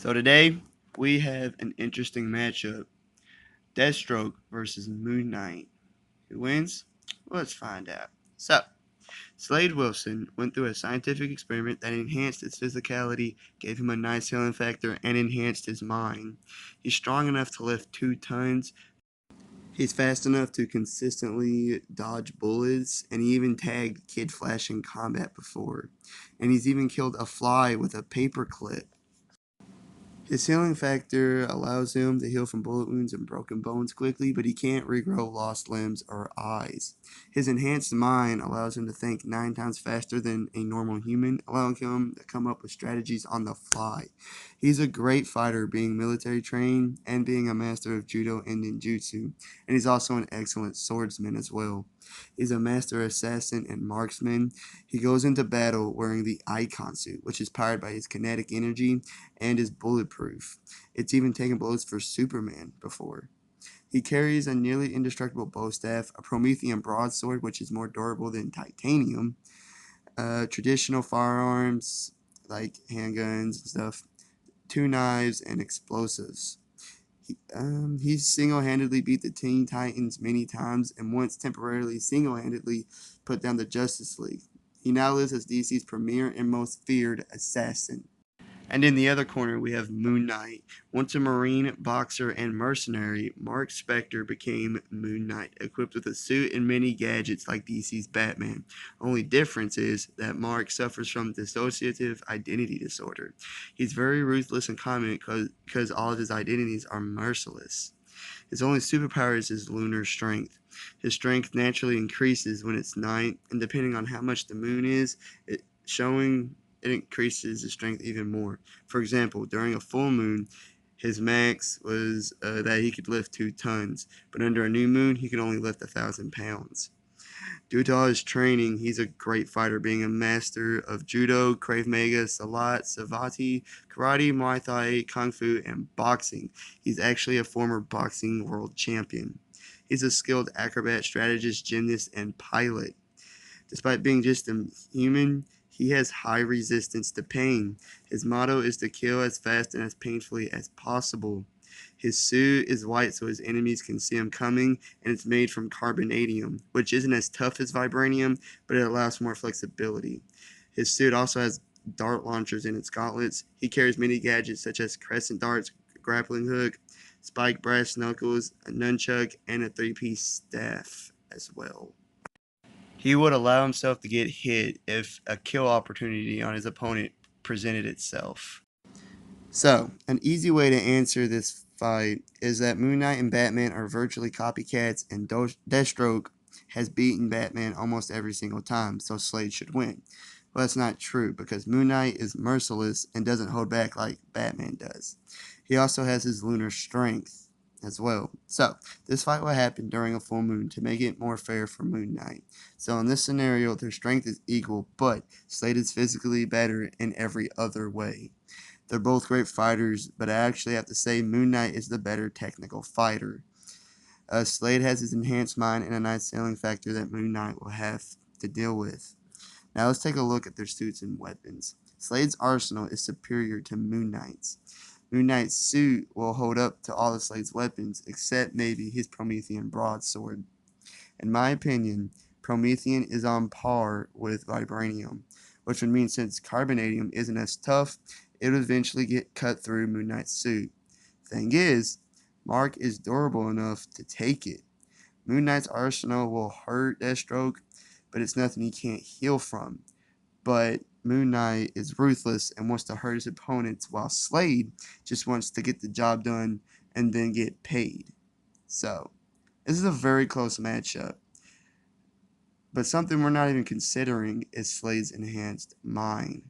So today we have an interesting matchup. Deathstroke versus Moon Knight. Who wins? Let's find out. So, Slade Wilson went through a scientific experiment that enhanced his physicality, gave him a nice healing factor, and enhanced his mind. He's strong enough to lift 2 tons. He's fast enough to consistently dodge bullets, and he even tagged Kid Flash in combat before. And he's even killed a fly with a paperclip. His healing factor allows him to heal from bullet wounds and broken bones quickly, but he can't regrow lost limbs or eyes. His enhanced mind allows him to think 9 times faster than a normal human, allowing him to come up with strategies on the fly. He's a great fighter, being military trained and being a master of judo and ninjutsu, and he's also an excellent swordsman as well. He's a master assassin and marksman. He goes into battle wearing the icon suit, which is powered by his kinetic energy and is bulletproof. It's even taken blows for Superman before. He carries a nearly indestructible bow staff, a Promethean broadsword, which is more durable than titanium, traditional firearms like handguns and stuff, 2 knives, and explosives. He's single-handedly beat the Teen Titans many times and once temporarily single-handedly put down the Justice League. He now lives as DC's premier and most feared assassin. And in the other corner, we have Moon Knight. Once a Marine, boxer, and mercenary, Mark Spector became Moon Knight, equipped with a suit and many gadgets like DC's Batman. Only difference is that Mark suffers from dissociative identity disorder. He's very ruthless in combat because all of his identities are merciless. His only superpower is his lunar strength. His strength naturally increases when it's night, and depending on how much the moon is, it increases his strength even more. For example, during a full moon, his max was that he could lift 2 tons, but under a new moon, he could only lift 1,000 pounds. Due to all his training, he's a great fighter, being a master of judo, Krav Maga, Salat, Savate, karate, Muay Thai, Kung Fu, and boxing. He's actually a former boxing world champion. He's a skilled acrobat, strategist, gymnast, and pilot. Despite being just a human, he has high resistance to pain. His motto is to kill as fast and as painfully as possible. His suit is white so his enemies can see him coming, and it's made from carbonadium, which isn't as tough as vibranium, but it allows more flexibility. His suit also has dart launchers in its gauntlets. He carries many gadgets such as crescent darts, grappling hook, spiked brass knuckles, a nunchuck, and a 3-piece staff as well. He would allow himself to get hit if a kill opportunity on his opponent presented itself. So, an easy way to answer this fight is that Moon Knight and Batman are virtually copycats, and Deathstroke has beaten Batman almost every single time, so Slade should win. Well, that's not true because Moon Knight is merciless and doesn't hold back like Batman does. He also has his lunar strength as well. So, this fight will happen during a full moon to make it more fair for Moon Knight. So, in this scenario, their strength is equal, but Slade is physically better in every other way. They're both great fighters, but I actually have to say Moon Knight is the better technical fighter. Slade has his enhanced mind and a nice sailing factor that Moon Knight will have to deal with. Now let's take a look at their suits and weapons. Slade's arsenal is superior to Moon Knight's. Moon Knight's suit will hold up to all of Slade's weapons, except maybe his Promethean broadsword. In my opinion, Promethean is on par with Vibranium, which would mean since Carbonadium isn't as tough, it would eventually get cut through Moon Knight's suit. Thing is, Mark is durable enough to take it. Moon Knight's arsenal will hurt Deathstroke, but it's nothing he can't heal from. But Moon Knight is ruthless and wants to hurt his opponents, while Slade just wants to get the job done and then get paid. So, this is a very close matchup. But something we're not even considering is Slade's enhanced mind.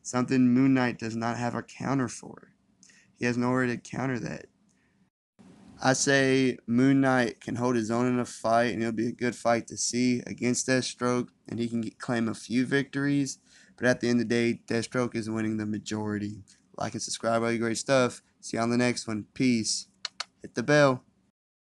Something Moon Knight does not have a counter for. He has nowhere to counter that. I say Moon Knight can hold his own in a fight, and it'll be a good fight to see against Deathstroke, and he can claim a few victories. But at the end of the day, Deathstroke is winning the majority. Like and subscribe, all you great stuff. See you on the next one. Peace. Hit the bell.